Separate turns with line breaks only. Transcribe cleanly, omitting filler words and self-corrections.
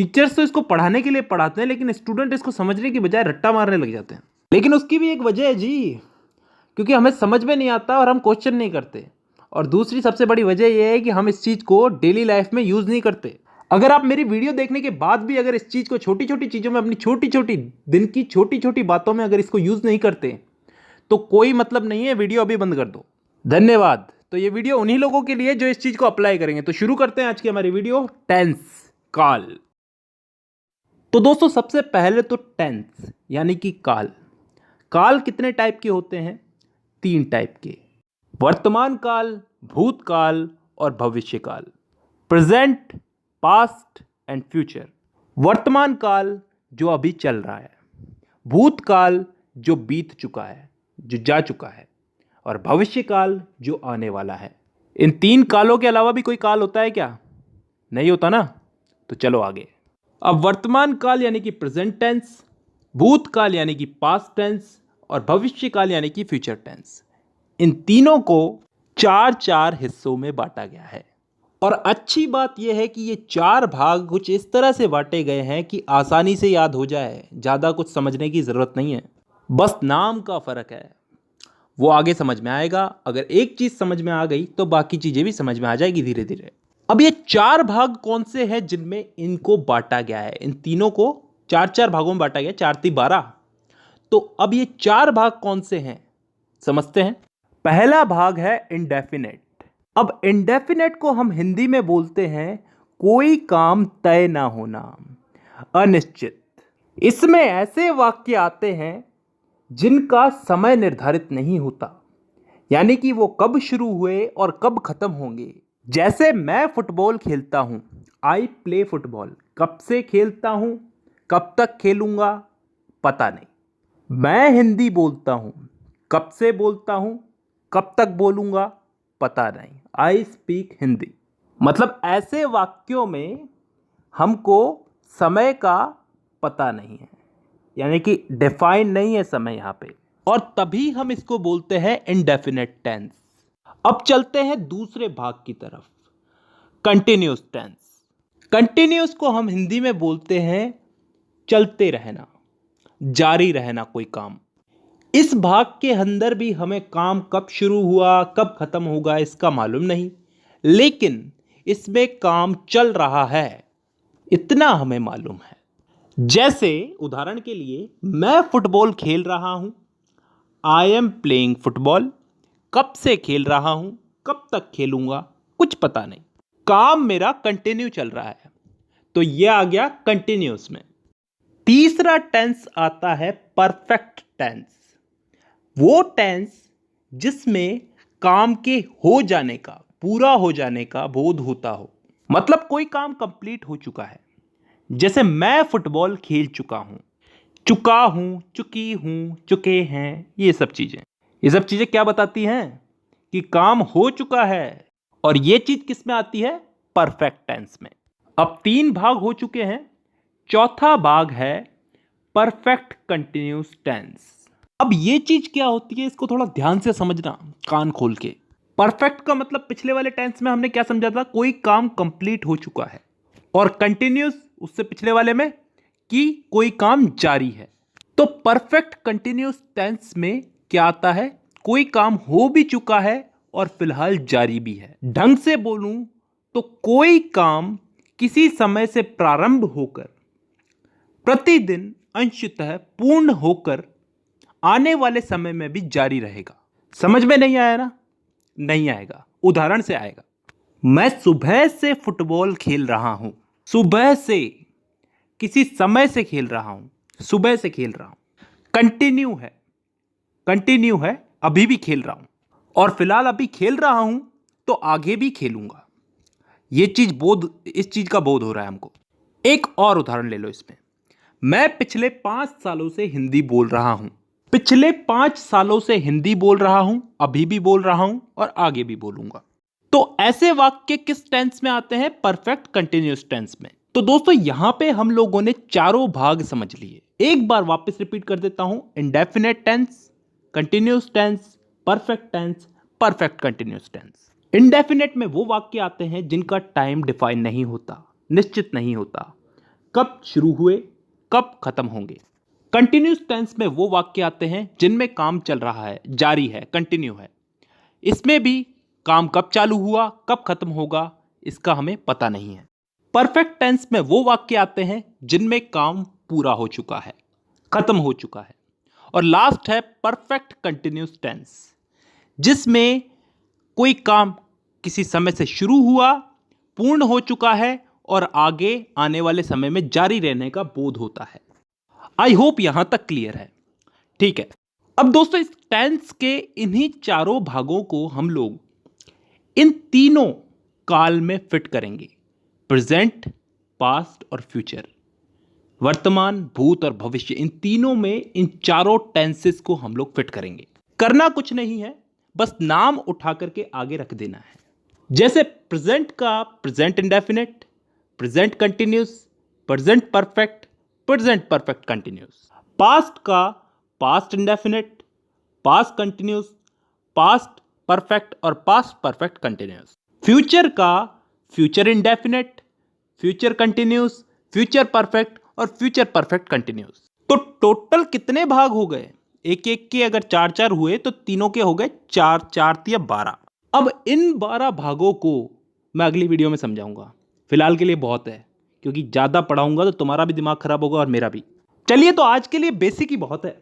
Teachers तो इसको पढ़ाने के लिए पढ़ाते हैं, लेकिन स्टूडेंट इसको समझने की बजाय रट्टा मारने लग जाते हैं। लेकिन उसकी भी एक वजह है जी, क्योंकि हमें समझ में नहीं आता और हम क्वेश्चन नहीं करते। और दूसरी सबसे बड़ी वजह यह है कि हम इस चीज़ को डेली लाइफ में यूज़ नहीं करते। अगर आप मेरी वीडियो देखने के बाद भी अगर इस चीज़ को छोटी छोटी चीज़ों में, अपनी छोटी छोटी दिन की छोटी छोटी बातों में अगर इसको यूज़ नहीं करते तो कोई मतलब नहीं है, वीडियो अभी बंद कर दो। धन्यवाद। तो ये वीडियो उन्हीं लोगों के लिए जो इस चीज़ को अप्लाई करेंगे। तो शुरू करते हैं आज की हमारी वीडियो, टेंस, काल। तो दोस्तों सबसे पहले तो टेंस यानी कि काल। काल कितने टाइप के होते हैं? 3 टाइप के, वर्तमान काल, भूतकाल और भविष्य काल। Present, past and future. वर्तमान काल जो अभी चल रहा है, भूतकाल जो बीत चुका है, जो जा चुका है, और भविष्य काल जो आने वाला है। इन 3 कालों के अलावा भी कोई काल होता है क्या? नहीं होता ना। तो चलो आगे। अब वर्तमान काल यानी कि प्रेजेंट टेंस, भूतकाल यानी कि पास्ट टेंस और भविष्य काल यानी कि फ्यूचर टेंस, इन तीनों को 4 हिस्सों में बांटा गया है। और अच्छी बात यह है कि ये 4 भाग कुछ इस तरह से बांटे गए हैं कि आसानी से याद हो जाए, ज़्यादा कुछ समझने की ज़रूरत नहीं है, बस नाम का फ़र्क है। वो आगे समझ में आएगा। अगर एक चीज़ समझ में आ गई तो बाकी चीज़ें भी समझ में आ जाएगी धीरे धीरे। अब ये 4 भाग कौन से हैं जिनमें इनको बांटा गया है? इन तीनों को 4 भागों में बांटा गया, 4 × 12। तो अब ये 4 भाग कौन से हैं समझते हैं। पहला भाग है इंडेफिनेट। अब इंडेफिनेट को हम हिंदी में बोलते हैं कोई काम तय ना होना, अनिश्चित। इसमें ऐसे वाक्य आते हैं जिनका समय निर्धारित नहीं होता, यानी कि वो कब शुरू हुए और कब खत्म होंगे। जैसे मैं फुटबॉल खेलता हूं, आई प्ले फुटबॉल। कब से खेलता हूं, कब तक खेलूंगा, पता नहीं। मैं हिंदी बोलता हूं, कब से बोलता हूं, कब तक बोलूंगा, पता नहीं। I speak Hindi. मतलब ऐसे वाक्यों में हमको समय का पता नहीं है, यानी कि डिफाइन नहीं है समय यहां पे, और तभी हम इसको बोलते हैं इंडेफिनेट टेंस। अब चलते हैं दूसरे भाग की तरफ, कंटिन्यूस टेंस। कंटिन्यूस को हम हिंदी में बोलते हैं चलते रहना, जारी रहना कोई काम। इस भाग के अंदर भी हमें काम कब शुरू हुआ कब खत्म होगा इसका मालूम नहीं, लेकिन इसमें काम चल रहा है इतना हमें मालूम है। जैसे उदाहरण के लिए, मैं फुटबॉल खेल रहा हूं, आई एम प्लेइंग फुटबॉल। कब से खेल रहा हूं, कब तक खेलूंगा, कुछ पता नहीं। काम मेरा कंटिन्यू चल रहा है, तो यह आ गया कंटिन्यूस में। तीसरा टेंस आता है परफेक्ट टेंस। वो टेंस जिसमें काम के हो जाने का, पूरा हो जाने का बोध होता हो, मतलब कोई काम कंप्लीट हो चुका है। जैसे मैं फुटबॉल खेल चुका हूं, चुका हूं, चुकी हूं, चुके हैं, ये सब चीजें क्या बताती हैं? कि काम हो चुका है। और ये चीज किस में आती है? परफेक्ट टेंस में। अब 3 भाग हो चुके हैं, चौथा भाग है परफेक्ट कंटिन्यूस टेंस। अब ये चीज क्या होती है, इसको थोड़ा ध्यान से समझना, कान खोल के। परफेक्ट का मतलब पिछले वाले टेंस में हमने क्या समझा था? कोई काम कंप्लीट हो चुका है। और कंटिन्यूस उससे पिछले वाले में कि कोई काम जारी है। तो परफेक्ट कंटिन्यूस टेंस में क्या आता है? कोई काम हो भी चुका है और फिलहाल जारी भी है। ढंग से बोलूं तो कोई काम किसी समय से प्रारंभ होकर प्रतिदिन अंशतः पूर्ण होकर आने वाले समय में भी जारी रहेगा। समझ में नहीं आया ना? नहीं आएगा, उदाहरण से आएगा। मैं सुबह से फुटबॉल खेल रहा हूं। सुबह से, किसी समय से खेल रहा हूं, सुबह से खेल रहा हूं। कंटिन्यू है, अभी भी खेल रहा हूं, और फिलहाल अभी खेल रहा हूं तो आगे भी खेलूंगा। इस चीज का बोध हो रहा है हमको। एक और उदाहरण ले लो इसमें। मैं पिछले 5 सालों से हिंदी बोल रहा हूं। पिछले 5 सालों से हिंदी बोल रहा हूं, अभी भी बोल रहा हूं और आगे भी बोलूंगा। तो ऐसे वाक्य किस टेंस में आते हैं? परफेक्ट कंटिन्यूअस टेंस में। तो दोस्तों यहां पे हम लोगों ने चारों भाग समझ लिए। एक बार वापस रिपीट कर देता हूं। Indefinite tense, continuous tense, perfect tense, perfect continuous tense. Indefinite में वो वाक्य आते हैं जिनका टाइम डिफाइन नहीं होता, निश्चित नहीं होता। कब शुरू हुए, कब खत्म होंगे। कंटिन्यूस टेंस में वो वाक्य आते हैं जिनमें काम चल रहा है, जारी है, कंटिन्यू है। इसमें भी काम कब चालू हुआ, कब खत्म होगा, इसका हमें पता नहीं है। परफेक्ट टेंस में वो वाक्य आते हैं जिनमें काम पूरा हो चुका है, खत्म हो चुका है। और लास्ट है परफेक्ट कंटिन्यूस टेंस, जिसमें कोई काम किसी समय से शुरू हुआ, पूर्ण हो चुका है और आगे आने वाले समय में जारी रहने का बोध होता है। आई होप यहां तक क्लियर है। ठीक है, अब दोस्तों इस टेंस के इन्हीं चारों भागों को हम लोग इन तीनों काल में फिट करेंगे, प्रेजेंट, पास्ट और फ्यूचर। वर्तमान, भूत और भविष्य, इन तीनों में इन चारों टेंसेस को हम लोग फिट करेंगे। करना कुछ नहीं है, बस नाम उठा करके आगे रख देना है। जैसे प्रेजेंट का present indefinite, present continuous, present perfect, present perfect continuous. Past का past indefinite, past continuous, past perfect और पास्ट परफेक्ट कंटिन्यूस। फ्यूचर का future indefinite, future continuous, future perfect और फ्यूचर परफेक्ट कंटिन्यूस। तो टोटल कितने भाग हो गए? एक एक के अगर चार चार हुए तो तीनों के हो गए चार, चार या 12। अब इन 12 भागों को मैं अगली वीडियो में समझाऊंगा। फिलहाल के लिए बहुत है, क्योंकि ज़्यादा पढ़ाऊंगा तो तुम्हारा भी दिमाग खराब होगा और मेरा भी। चलिए, तो आज के लिए बेसिक ही बहुत है।